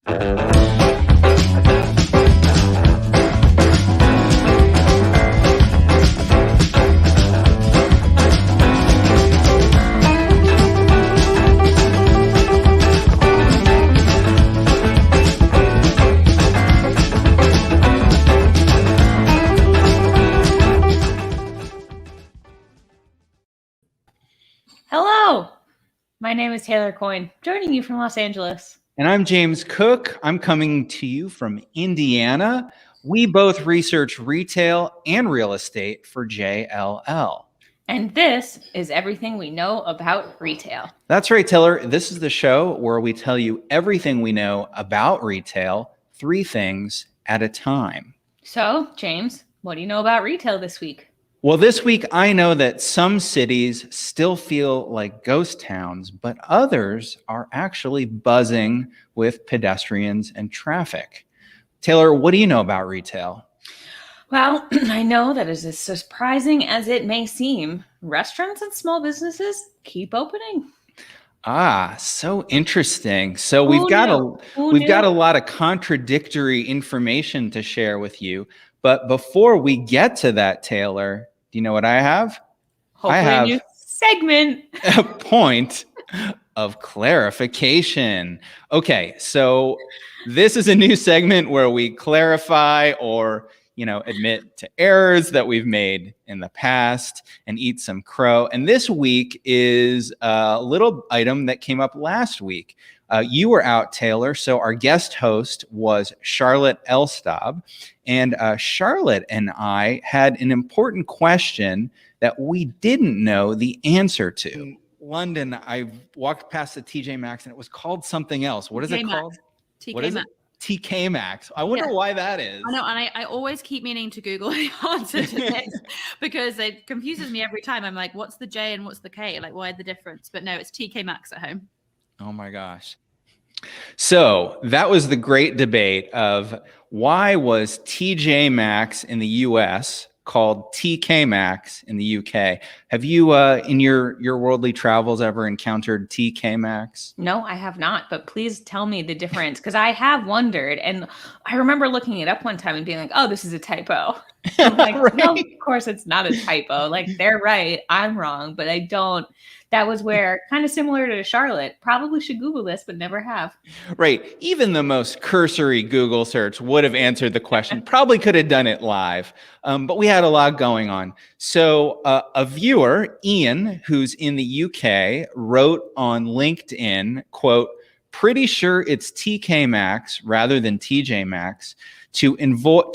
Hello, my name is Taylor Coyne, joining you from Los Angeles. And I'm James Cook. I'm coming to you from Indiana. We both research retail and real estate for JLL. And this is everything we know about retail. That's right, Taylor. This is the show where we tell you everything we know about retail, 3 things at a time. So, James, what do you know about retail this week? Well, this week, I know that some cities still feel like ghost towns, but others are actually buzzing with pedestrians and traffic. Taylor, what do you know about retail? Well, I know that is as surprising as it may seem, restaurants and small businesses keep opening. Ah, so interesting. So we've got a lot of contradictory information to share with you. But before we get to that, Taylor, do you know what I have? Hopefully I have a new segment. a point of clarification. Okay, so this is a new segment where we clarify or admit to errors that we've made in the past and eat some crow. And this week is a little item that came up last week. You were out, Taylor, so our guest host was Charlotte Elstob. And Charlotte and I had an important question that we didn't know the answer to. In London, I walked past the TJ Maxx and it was called something else. What is it called? What is it? TK Maxx. I wonder why that is. I know, and I always keep meaning to Google the answer to this because it confuses me every time. I'm like, what's the J and what's the K? Like, why the difference? But no, it's TK Maxx at home. Oh my gosh. So that was the great debate of why was TJ Maxx in the US called TK Maxx in the UK. Have you, in your worldly travels, ever encountered TK Maxx? No, I have not, but please tell me the difference because I have wondered. And I remember looking it up one time and being like, oh, this is a typo. I'm like, right? No, of course it's not a typo. Like, they're right, I'm wrong, but I don't. That was where, kind of similar to Charlotte, probably should Google this, but never have. Right. Even the most cursory Google search would have answered the question. Probably could have done it live, but we had a lot going on. So a viewer, Ian, who's in the UK, wrote on LinkedIn, quote, pretty sure it's TK Maxx rather than TJ Maxx to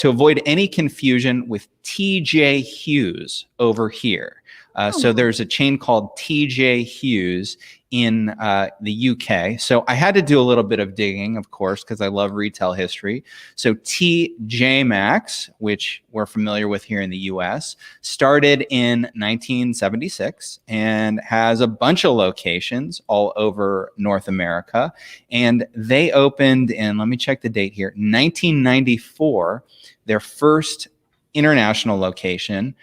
avoid any confusion with TJ Hughes over here. So there's a chain called TJ Hughes in the UK. So I had to do a little bit of digging, of course, because I love retail history. So TJ Maxx, which we're familiar with here in the US, started in 1976 and has a bunch of locations all over North America. And they opened in, let me check the date here, 1994, their first international location,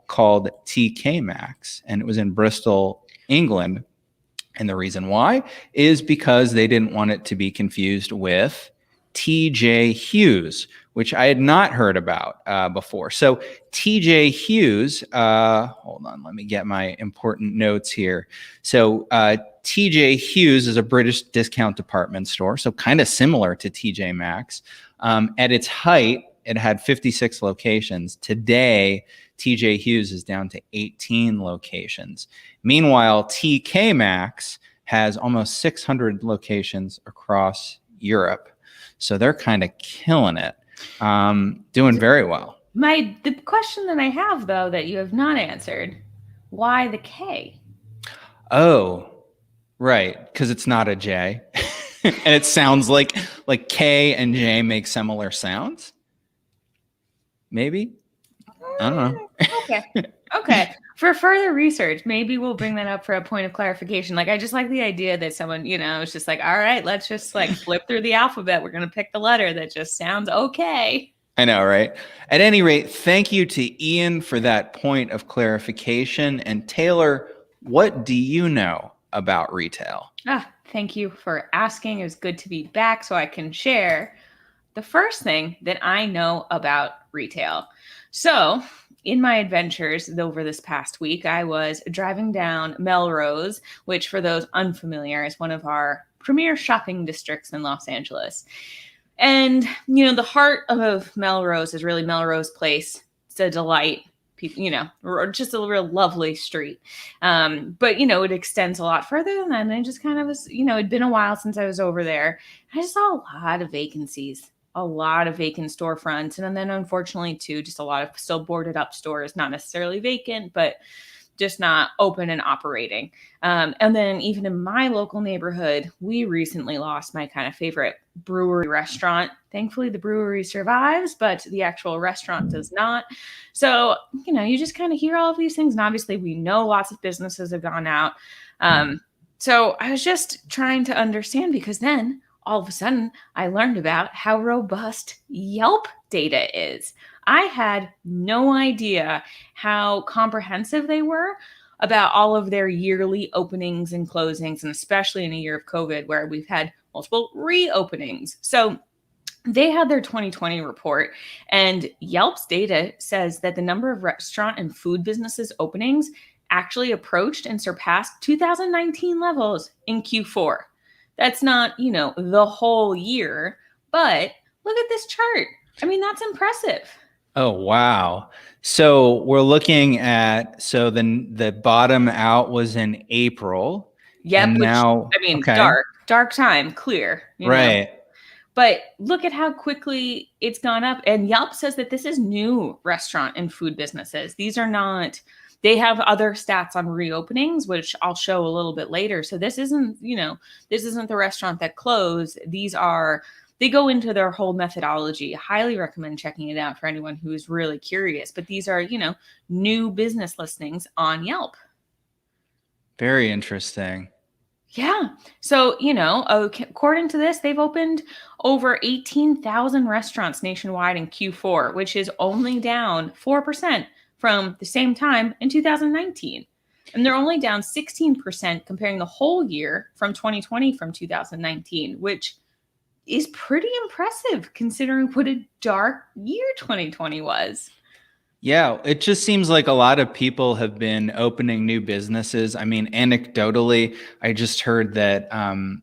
called TK Maxx, and it was in Bristol, England. And the reason why is because they didn't want it to be confused with TJ Hughes, which I had not heard about before. So TJ Hughes, hold on, let me get my important notes here. So TJ Hughes is a British discount department store, so kind of similar to TJ Maxx. At its height, it had 56 locations. Today, TJ Hughes is down to 18 locations. Meanwhile, TK Maxx has almost 600 locations across Europe. So they're kind of killing it, doing very well. The question that I have, though, that you have not answered, why the K? Oh, right, because it's not a J. And it sounds like K and J make similar sounds. Maybe? I don't know. Okay. For further research, maybe we'll bring that up for a point of clarification. Like, I just like the idea that someone, is just like, all right, let's just flip through the alphabet. We're going to pick the letter that just sounds okay. I know, right? At any rate, thank you to Ian for that point of clarification. And Taylor, what do you know about retail? Thank you for asking. It was good to be back so I can share the first thing that I know about retail. So, in my adventures over this past week, I was driving down Melrose, which, for those unfamiliar, is one of our premier shopping districts in Los Angeles. And, the heart of Melrose is really Melrose Place. It's a delight. People, or just a real lovely street. But, it extends a lot further than that. And I just kind of was, it'd been a while since I was over there. I just saw a lot of vacancies, a lot of vacant storefronts. And then unfortunately, too, just a lot of still boarded up stores, not necessarily vacant, but just not open and operating. And then even in my local neighborhood, we recently lost my kind of favorite brewery restaurant. Thankfully, the brewery survives, but the actual restaurant does not. So, you just kind of hear all of these things. And obviously, we know lots of businesses have gone out. So I was just trying to understand, because then all of a sudden I learned about how robust Yelp data is. I had no idea how comprehensive they were about all of their yearly openings and closings, and especially in a year of COVID where we've had multiple reopenings. So they had their 2020 report, and Yelp's data says that the number of restaurant and food businesses openings actually approached and surpassed 2019 levels in Q4. That's not, the whole year, but look at this chart. I mean, that's impressive. Oh, wow. So we're looking at, the bottom out was in April. Yep. And now, okay. dark time, clear. Right. But look at how quickly it's gone up. And Yelp says that this is new restaurant and food businesses. These are not, they have other stats on reopenings, which I'll show a little bit later. So this isn't, this isn't the restaurant that closed. They go into their whole methodology. I highly recommend checking it out for anyone who is really curious. But these are, new business listings on Yelp. Very interesting. Yeah. So, according to this, they've opened over 18,000 restaurants nationwide in Q4, which is only down 4% from the same time in 2019. And they're only down 16% comparing the whole year from 2020 from 2019, which is pretty impressive considering what a dark year 2020 was. Yeah, it just seems like a lot of people have been opening new businesses. I mean, anecdotally, I just heard that a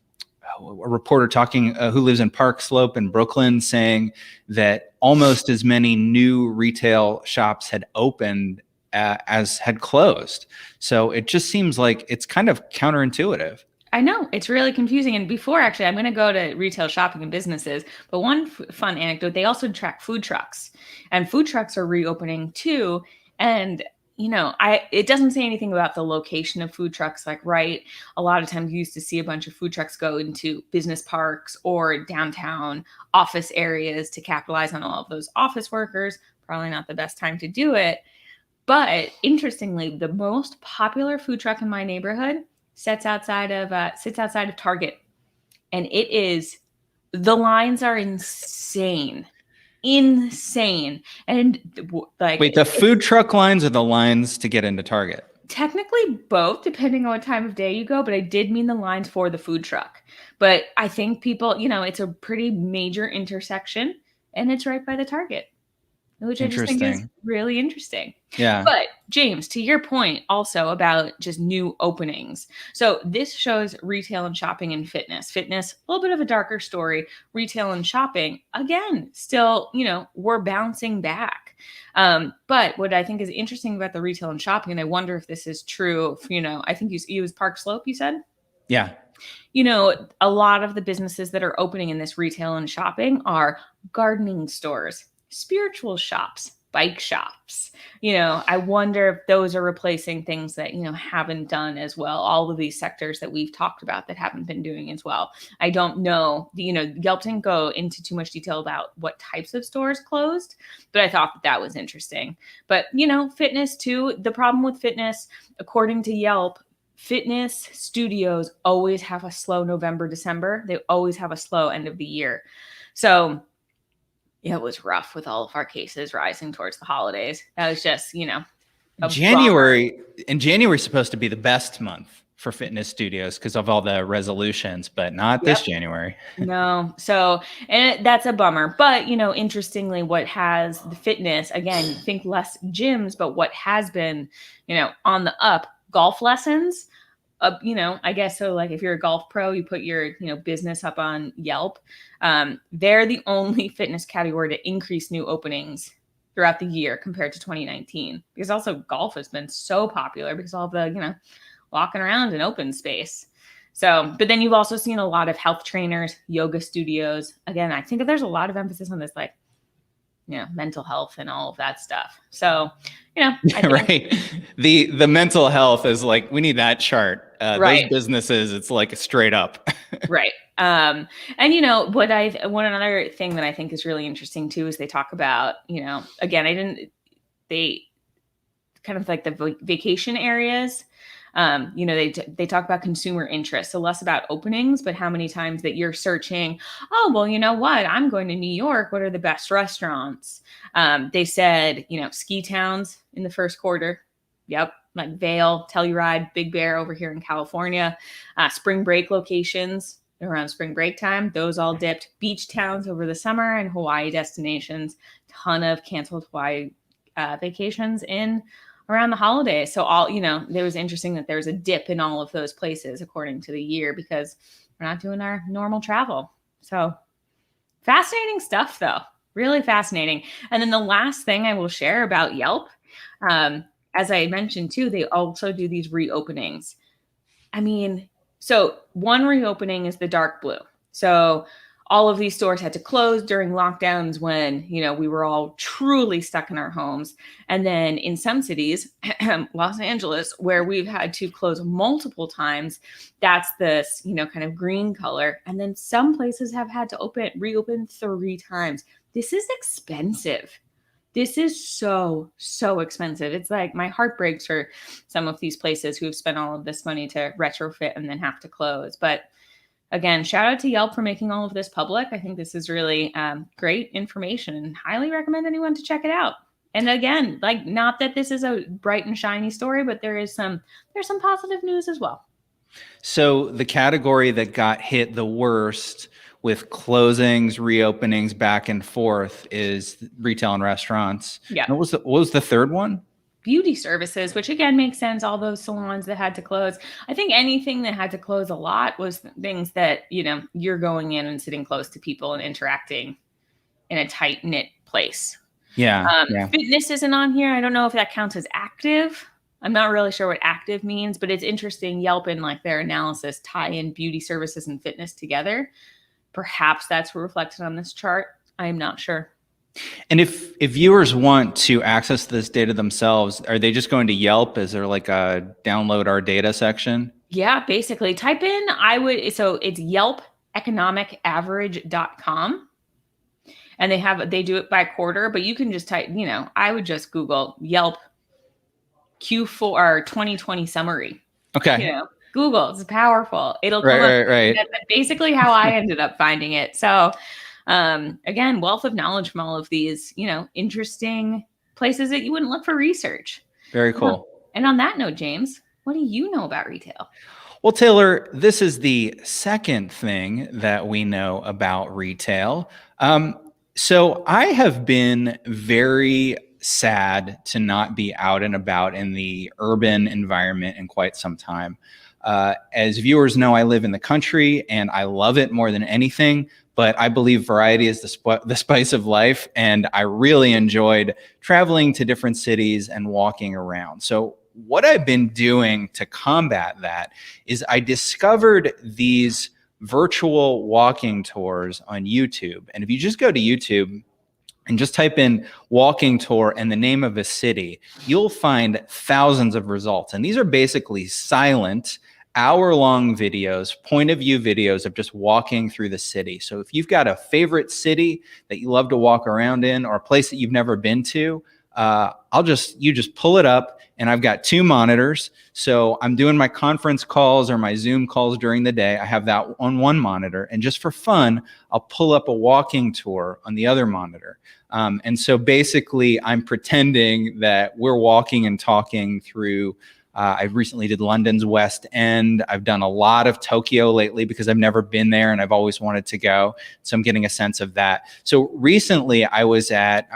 reporter talking who lives in Park Slope in Brooklyn saying that almost as many new retail shops had opened as had closed. So it just seems like it's kind of counterintuitive. I know, it's really confusing. And before, actually, I'm going to go to retail shopping and businesses. But one fun anecdote, they also track food trucks. And food trucks are reopening too. And, it doesn't say anything about the location of food trucks. Like, right, a lot of times you used to see a bunch of food trucks go into business parks or downtown office areas to capitalize on all of those office workers. Probably not the best time to do it. But interestingly, the most popular food truck in my neighborhood sits outside of Target, and the lines are insane, and like, wait, the food truck lines or the lines to get into Target? Technically both, depending on what time of day you go, but I did mean the lines for the food truck. But I think people, it's a pretty major intersection, and it's right by the Target, which I just think is really interesting. Yeah. But James, to your point also about just new openings. So this shows retail and shopping and fitness. Fitness, a little bit of a darker story. Retail and shopping, again, still, we're bouncing back. But what I think is interesting about the retail and shopping, and I wonder if this is true, I think you was Park Slope, you said? Yeah. A lot of the businesses that are opening in this retail and shopping are gardening stores, spiritual shops, bike shops. I wonder if those are replacing things that, haven't done as well. All of these sectors that we've talked about that haven't been doing as well. I don't know, Yelp didn't go into too much detail about what types of stores closed, but I thought that was interesting. But, fitness too. The problem with fitness, according to Yelp, fitness studios always have a slow November, December. They always have a slow end of the year. So it was rough with all of our cases rising towards the holidays. That was just, January. And January is supposed to be the best month for fitness studios because of all the resolutions, but not this January. No. So, and that's a bummer. But, interestingly, what has the fitness, again, think less gyms, but what has been, on the up, golf lessons. I guess so. Like if you're a golf pro, you put your, business up on Yelp. They're the only fitness category to increase new openings throughout the year compared to 2019. Because also golf has been so popular because all the, walking around in open space. So, but then you've also seen a lot of health trainers, yoga studios. Again, I think that there's a lot of emphasis on this, like, mental health and all of that stuff. So, I think, right. The mental health is like, we need that chart. Right. Those businesses, it's like straight up. Right. And one another thing that I think is really interesting too is they talk about, again, they kind of like the vacation areas. They talk about consumer interest, so less about openings, but how many times that you're searching, oh, well, you know what? I'm going to New York. What are the best restaurants? They said, ski towns in the first quarter. Yep. Like Vail, Telluride, Big Bear over here in California, spring break locations around spring break time. Those all dipped. Beach towns over the summer and Hawaii destinations. Ton of canceled Hawaii vacations in around the holidays. So it was interesting that there was a dip in all of those places according to the year because we're not doing our normal travel. So fascinating stuff though, really fascinating. And then the last thing I will share about Yelp, as I mentioned too, they also do these reopenings. So one reopening is the dark blue. So all of these stores had to close during lockdowns when, we were all truly stuck in our homes. And then in some cities, Los Angeles, where we've had to close multiple times, that's this, kind of green color. And then some places have had to reopen 3 times. This is expensive. This is so, so expensive. It's like my heart breaks for some of these places who have spent all of this money to retrofit and then have to close. But again, shout out to Yelp for making all of this public. I think this is really great information and highly recommend anyone to check it out. And again, like, not that this is a bright and shiny story, but there's some positive news as well. So the category that got hit the worst with closings, reopenings back and forth is retail and restaurants. Yeah. What was the third one? Beauty services, which again makes sense. All those salons that had to close. I think anything that had to close a lot was things that, you're going in and sitting close to people and interacting in a tight knit place. Yeah. Fitness isn't on here. I don't know if that counts as active. I'm not really sure what active means, but it's interesting. Yelp and like their analysis tie in beauty services and fitness together. Perhaps that's reflected on this chart. I'm not sure. And if viewers want to access this data themselves, are they just going to Yelp? Is there like a download our data section? Yeah, basically type in, so it's yelpeconomicaverage.com. And they do it by quarter, but you can just type, I would just Google Yelp Q4 2020 summary. Okay. Google, it's powerful. It'll come up. Right. That's basically how I ended up finding it. So again, wealth of knowledge from all of these, interesting places that you wouldn't look for research. Very cool. And on that note, James, what do you know about retail? Well, Taylor, this is the second thing that we know about retail. So I have been very sad to not be out and about in the urban environment in quite some time. As viewers know, I live in the country and I love it more than anything. But I believe variety is the spice of life. And I really enjoyed traveling to different cities and walking around. So what I've been doing to combat that is I discovered these virtual walking tours on YouTube. And if you just go to YouTube and just type in walking tour and the name of a city, you'll find thousands of results. And these are basically silent, hour-long videos, point of view videos of just walking through the city. So if you've got a favorite city that you love to walk around in or a place that you've never been to, you just pull it up and I've got 2 monitors. So I'm doing my conference calls or my Zoom calls during the day. I have that on one monitor, and just for fun, I'll pull up a walking tour on the other monitor. And so basically I'm pretending that we're walking and talking through I recently did London's West End. I've done a lot of Tokyo lately because I've never been there and I've always wanted to go. So I'm getting a sense of that. So recently I was at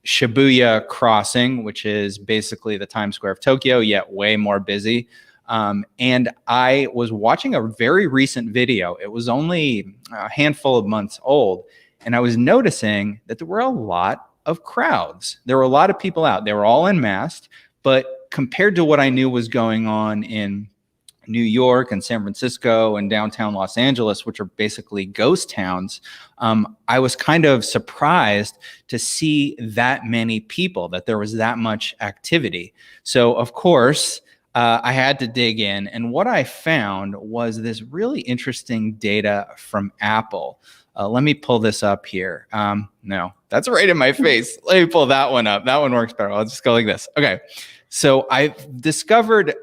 Shibuya Crossing, which is basically the Times Square of Tokyo, yet way more busy. And I was watching a very recent video. It was only a handful of months old. And I was noticing that there were a lot of crowds. There were a lot of people out. They were all unmasked. But compared to what I knew was going on in New York and San Francisco and downtown Los Angeles, which are basically ghost towns, I was kind of surprised to see that many people, that there was that much activity. So, of course, I had to dig in. And what I found was this really interesting data from Apple. Let me pull this up here. No, that's right in my face. Let me pull that one up. That one works better. I'll just go like this. Okay. So I've discovered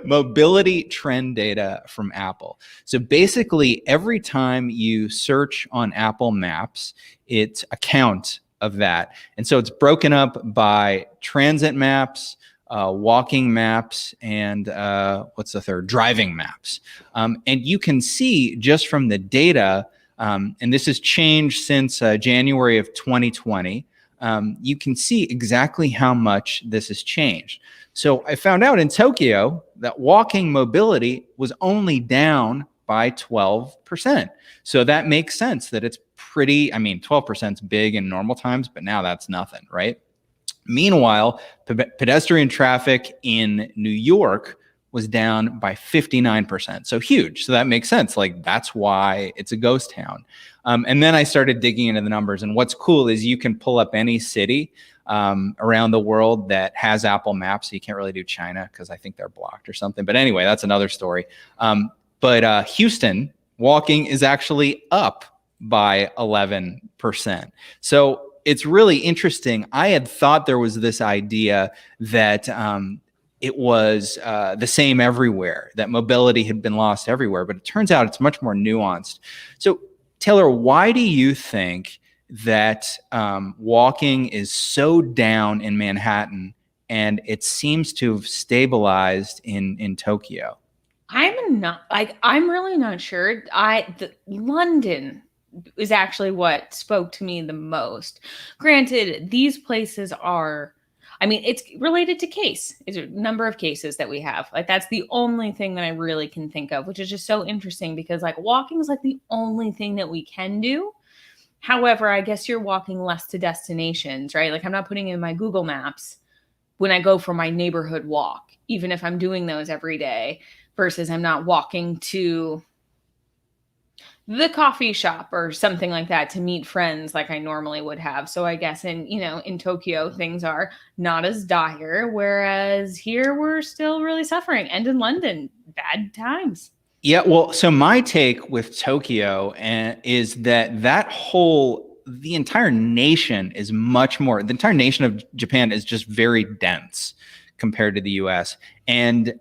mobility trend data from Apple. So basically, every time you search on Apple Maps, it's a count of that. And so it's broken up by transit maps, walking maps, and what's the third? Driving maps. And you can see just from the data, and this has changed since January of 2020, you can see exactly how much this has changed. So I found out in Tokyo that walking mobility was only down by 12%. So that makes sense that it's pretty, 12% is big in normal times, but now that's nothing, right? Meanwhile, pedestrian traffic in New York was down by 59%. So huge. So that makes sense. Like, that's why it's a ghost town. And then I started digging into the numbers. And what's cool is you can pull up any city around the world that has Apple Maps. So you can't really do China because I think they're blocked or something. But anyway, that's another story. But Houston, walking is actually up by 11%. So it's really interesting. I had thought there was this idea that it was the same everywhere, that mobility had been lost everywhere, but it turns out it's much more nuanced. So Taylor, why do you think that walking is so down in Manhattan and it seems to have stabilized in Tokyo? I'm really not sure. London is actually what spoke to me the most. Granted, these places are, it's related to case. It's a number of cases that we have. Like, that's the only thing that I really can think of, which is just so interesting because like walking is like the only thing that we can do. However, I guess you're walking less to destinations, right? Like, I'm not putting in my Google Maps when I go for my neighborhood walk, even if I'm doing those every day, versus I'm not walking to the coffee shop or something like that to meet friends like I normally would have. So I guess in Tokyo, things are not as dire, whereas here we're still really suffering. And in London, bad times. Yeah, well, so my take with Tokyo is that the entire nation is the entire nation of Japan is just very dense compared to the US. And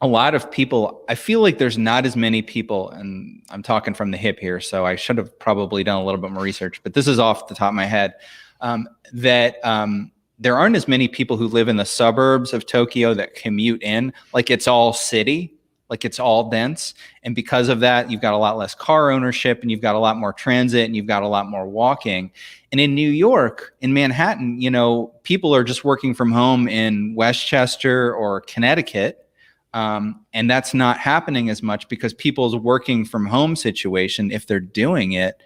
a lot of people, I feel like there's not as many people, and I'm talking from the hip here, so I should have probably done a little bit more research, but this is off the top of my head, that there aren't as many people who live in the suburbs of Tokyo that commute in, like it's all city, like it's all dense. And because of that, you've got a lot less car ownership and you've got a lot more transit and you've got a lot more walking. And in New York, in Manhattan, people are just working from home in Westchester or Connecticut. And that's not happening as much because people's working from home situation, if they're doing it,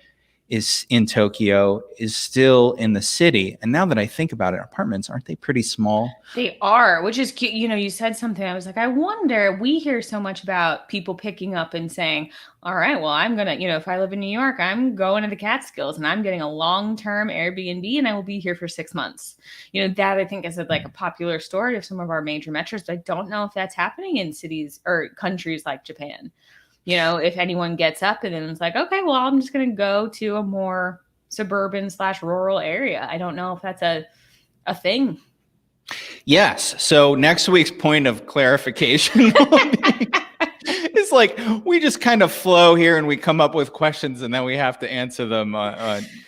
is in Tokyo, is still in the city. And now that I think about it, apartments, aren't they pretty small? They are, which is cute. You said something. I was like, I wonder, we hear so much about people picking up and saying, all right, well, I'm going to, if I live in New York, I'm going to the Catskills and I'm getting a long-term Airbnb and I will be here for 6 months. That I think is a popular story of some of our major metros, but I don't know if that's happening in cities or countries like Japan. If anyone gets up and then it's like, okay, well, I'm just going to go to a more suburban/rural area. I don't know if that's a thing. Yes. So next week's point of clarification will be, it's like we just kind of flow here and we come up with questions and then we have to answer them.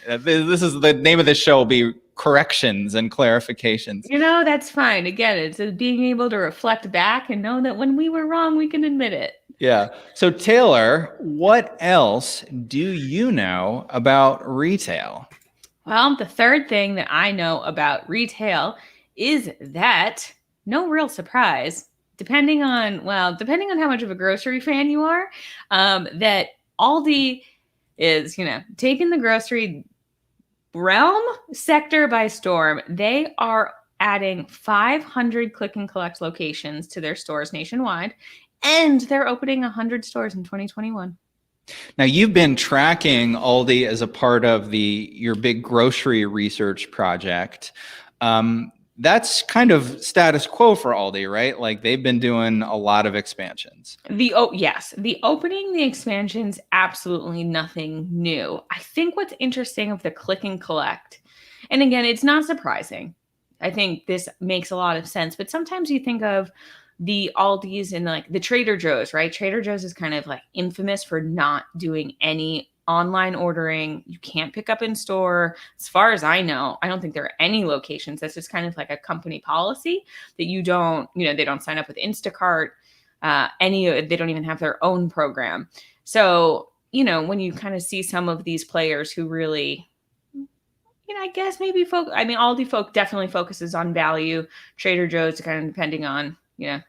This is the name of this show will be corrections and clarifications. That's fine. Again, it's being able to reflect back and know that when we were wrong, we can admit it. Yeah. So Taylor, what else do you know about retail? Well, the third thing that I know about retail is that, no real surprise, depending on how much of a grocery fan you are, that Aldi is, taking the grocery realm sector by storm. They are adding 500 click and collect locations to their stores nationwide, and they're opening 100 stores in 2021. Now, you've been tracking Aldi as a part of your big grocery research project. That's kind of status quo for Aldi, right? Like they've been doing a lot of expansions. Yes, the opening, the expansions, absolutely nothing new. I think what's interesting of the click and collect, and again, it's not surprising. I think this makes a lot of sense, but sometimes you think of the Aldis and like the Trader Joe's, right? Trader Joe's is kind of like infamous for not doing any online ordering. You can't pick up in store. As far as I know, I don't think there are any locations. That's just kind of like a company policy that you don't, they don't sign up with Instacart. They don't even have their own program. So, when you kind of see some of these players who really, I guess maybe Aldi folk definitely focuses on value. Trader Joe's kind of depending on, I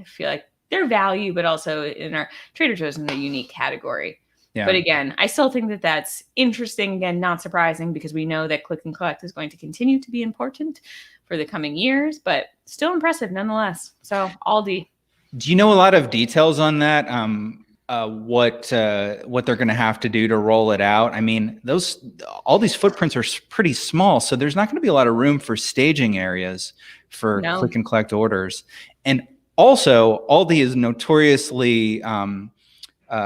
feel like their value, but also in our Trader Joe's in a unique category. Yeah. But again, I still think that that's interesting. Again, not surprising because we know that click and collect is going to continue to be important for the coming years, but still impressive nonetheless. So Aldi. Do you know a lot of details on that? What they're going to have to do to roll it out? I mean, all these footprints are pretty small, so there's not going to be a lot of room for staging areas for click and collect orders. And also, Aldi is notoriously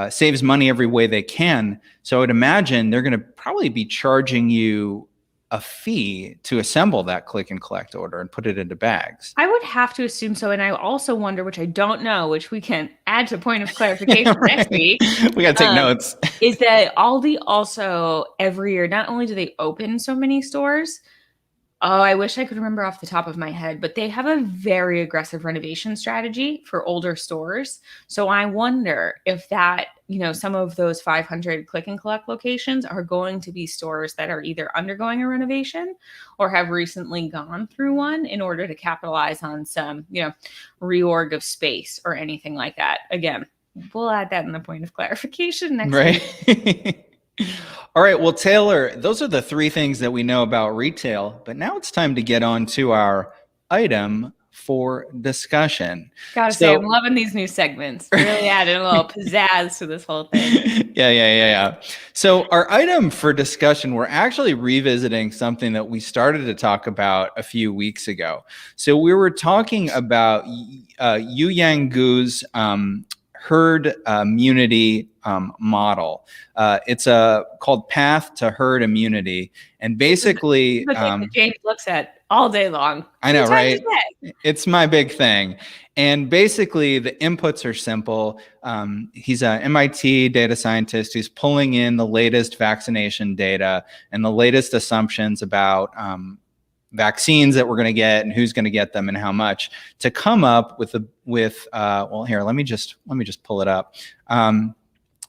saves money every way they can. So I would imagine they're going to probably be charging you a fee to assemble that click and collect order and put it into bags. I would have to assume so. And I also wonder, which I don't know, which we can add to point of clarification next week. We got to take notes. Is that Aldi also every year, not only do they open so many stores, I wish I could remember off the top of my head, but they have a very aggressive renovation strategy for older stores. So I wonder if that, some of those 500 click and collect locations are going to be stores that are either undergoing a renovation or have recently gone through one in order to capitalize on some, reorg of space or anything like that. Again, we'll add that in the point of clarification next week. All right. Well, Taylor, those are the three things that we know about retail, but now it's time to get on to our item for discussion. Gotta say, I'm loving these new segments. Really added a little pizzazz to this whole thing. Yeah. So our item for discussion, we're actually revisiting something that we started to talk about a few weeks ago. So we were talking about Yu Yang Gu's herd immunity model. It's called Path to Herd Immunity. And basically, James looks at all day long. I know, right? It's my big thing. And basically, the inputs are simple. He's an MIT data scientist who's pulling in the latest vaccination data and the latest assumptions about vaccines that we're going to get and who's going to get them and how much to come up with well, here, let me just pull it up.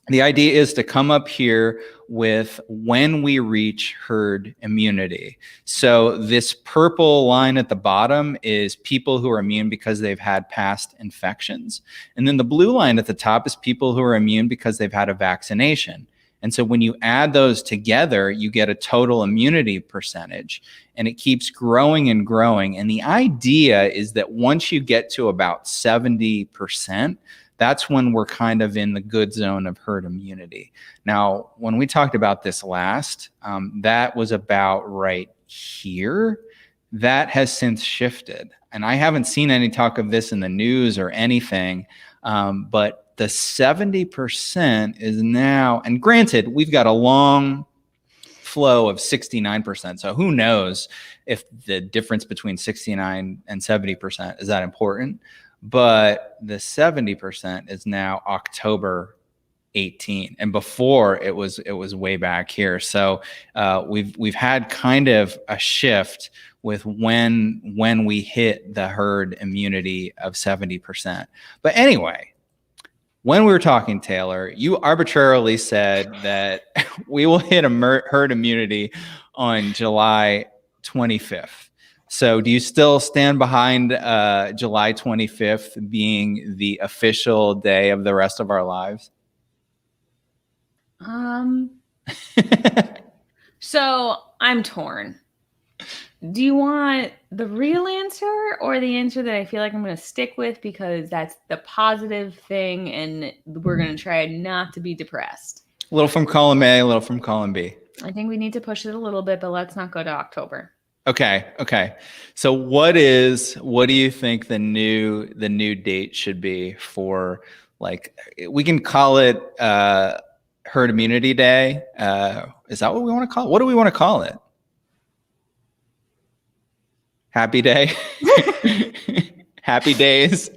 The idea is to come up here with when we reach herd immunity. So this purple line at the bottom is people who are immune because they've had past infections. And then the blue line at the top is people who are immune because they've had a vaccination. And so when you add those together, you get a total immunity percentage, and it keeps growing and growing. And the idea is that once you get to about 70%, that's when we're kind of in the good zone of herd immunity. Now, when we talked about this last, that was about right here. That has since shifted. And I haven't seen any talk of this in the news or anything, but the 70% is now, and granted, we've got a long flow of 69%. So who knows if the difference between 69 and 70% is that important. But the 70% is now October 18, and before it was way back here. So we've had kind of a shift with when we hit the herd immunity of 70%. But anyway, when we were talking, Taylor, you arbitrarily said that we will hit a herd immunity on July 25th. So do you still stand behind July 25th being the official day of the rest of our lives? So I'm torn. Do you want the real answer or the answer that I feel like I'm going to stick with because that's the positive thing and we're going to try not to be depressed? A little from column A, a little from column B. I think we need to push it a little bit, but let's not go to October. Okay. So what do you think the new date should be for, like, we can call it herd immunity day? Is that what we want to call it? What do we want to call it? Happy day? Happy days?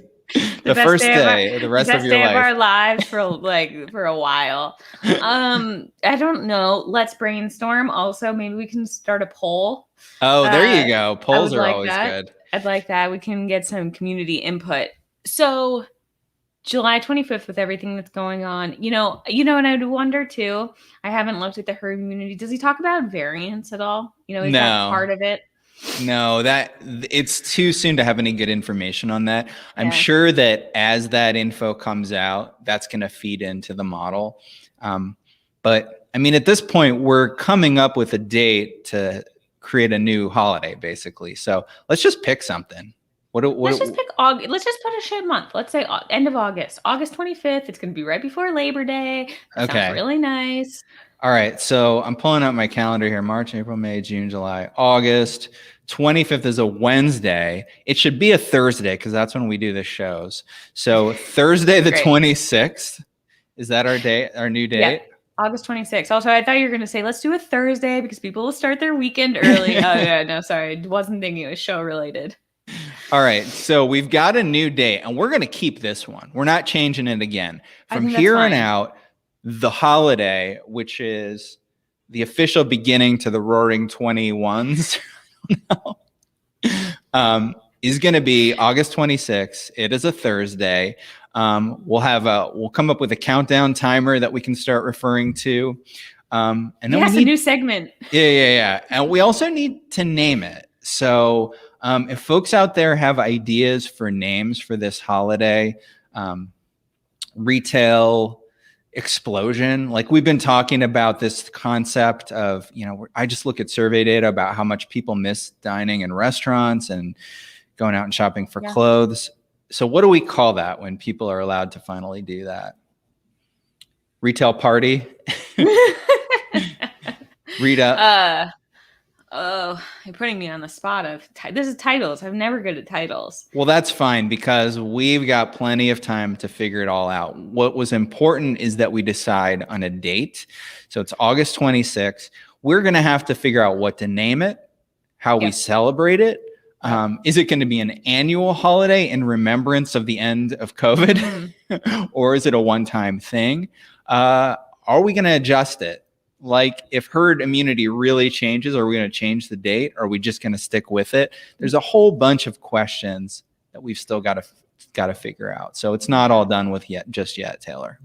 The first day, the rest of your life. Best day of our lives for a while. I don't know. Let's brainstorm. Also, maybe we can start a poll. Oh, there you go. Polls are always good. I'd like that. We can get some community input. So July 25th, with everything that's going on, and I'd wonder too, I haven't looked at the herd immunity. Does he talk about variants at all? Is that part of it? No, that it's too soon to have any good information on that. I'm sure that as that info comes out, that's going to feed into the model. But I mean, at this point, we're coming up with a date to create a new holiday, basically. So let's just pick something. Let's just pick August. Let's just put a shit month. Let's say end of August, August 25th. It's going to be right before Labor Day. That sounds really nice. All right. So I'm pulling up my calendar here. March, April, May, June, July, August. 25th is a Wednesday. It should be a Thursday because that's when we do the shows. So Thursday the 26th. Is that our new date? Yeah. August 26th. Also, I thought you were going to say, let's do a Thursday because people will start their weekend early. Oh, yeah. No, sorry. I wasn't thinking it was show related. All right. So we've got a new date and we're going to keep this one. We're not changing it again. From here on out, the holiday, which is the official beginning to the Roaring 21s, is going to be August 26th. It is a Thursday. We'll come up with a countdown timer that we can start referring to. And then a new segment. Yeah. And we also need to name it. So if folks out there have ideas for names for this holiday, retail explosion, like we've been talking about this concept of, I just look at survey data about how much people miss dining in restaurants and going out and shopping for clothes. So what do we call that when people are allowed to finally do that? Retail party? Rita? Oh, you're putting me on the spot of this is titles. I'm never good at titles. Well, that's fine because we've got plenty of time to figure it all out. What was important is that we decide on a date. So it's August 26th. We're going to have to figure out what to name it, how we celebrate it. Is it going to be an annual holiday in remembrance of the end of COVID? Or is it a one-time thing? Are we going to adjust it? Like if herd immunity really changes, are we going to change the date? Or are we just going to stick with it? There's a whole bunch of questions that we've still got to figure out. So it's not all done with just yet, Taylor.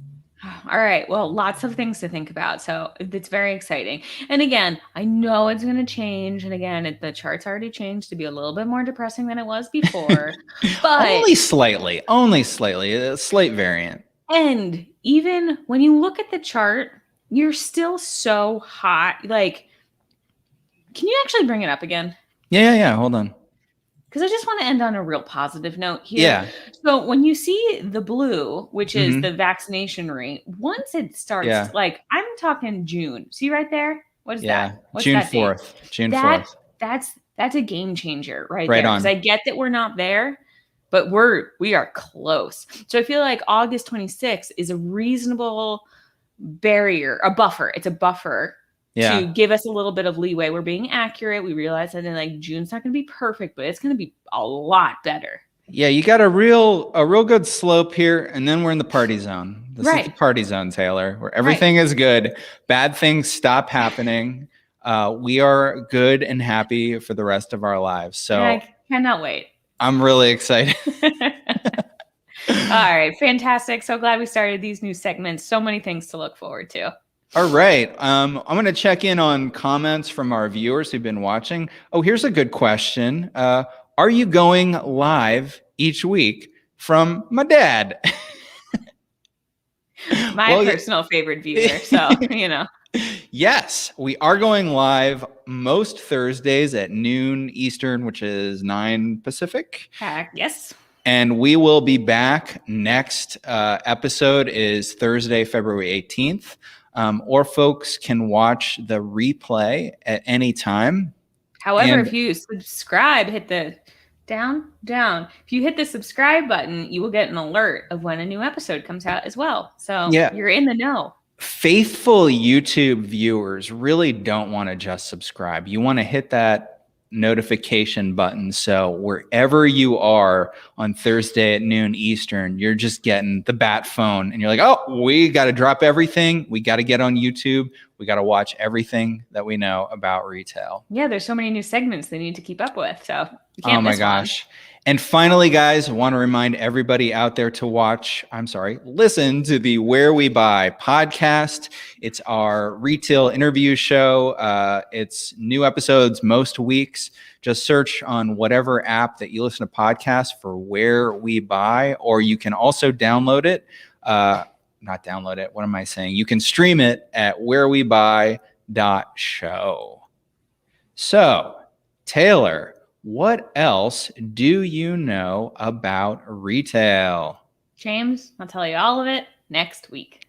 All right. Well, lots of things to think about. So it's very exciting. And again, I know it's going to change. And again, the chart's already changed to be a little bit more depressing than it was before. But only slightly, a slight variant. And even when you look at the chart, you're still so hot. Like, can you actually bring it up again? Yeah. Hold on. Because I just want to end on a real positive note here. Yeah. So when you see the blue, which is the vaccination rate, once it starts, like I'm talking June. See right there? What is that? What's June that 4th. date? June 4th. That's a game changer right there. Because I get that we're not there, but we are close. So I feel like August 26th is a reasonable barrier, a buffer. It's a buffer to give us a little bit of leeway. We're being accurate. We realize that in like June's not going to be perfect, but it's going to be a lot better. Yeah, you got a real good slope here, and then we're in the party zone. This is the party zone, Taylor, where everything is good. Bad things stop happening. We are good and happy for the rest of our lives. So I cannot wait. I'm really excited. All right, fantastic. So glad we started these new segments. So many things to look forward to. All right. I'm going to check in on comments from our viewers who've been watching. Oh, here's a good question. Are you going live each week? From my dad. My personal favorite viewer. So, Yes, we are going live most Thursdays at noon Eastern, which is 9 Pacific. Yes. And we will be back. Next episode is Thursday, February 18th. Or folks can watch the replay at any time. However, if you subscribe, hit the down. If you hit the subscribe button, you will get an alert of when a new episode comes out as well. So you're in the know. Faithful YouTube viewers really don't want to just subscribe. You want to hit that notification button. So wherever you are on Thursday at noon Eastern, you're just getting the bat phone and you're like, oh, we got to drop everything. We got to get on YouTube. We got to watch everything that we know about retail. Yeah, there's so many new segments they need to keep up with. So you can't miss gosh. And finally, guys, I want to remind everybody out there to listen to the Where We Buy podcast. It's our retail interview show. It's new episodes most weeks. Just search on whatever app that you listen to podcasts for Where We Buy, or you can also download it. Not download it. What am I saying? You can stream it at wherewebuy.show. So, Taylor, what else do you know about retail? James, I'll tell you all of it next week.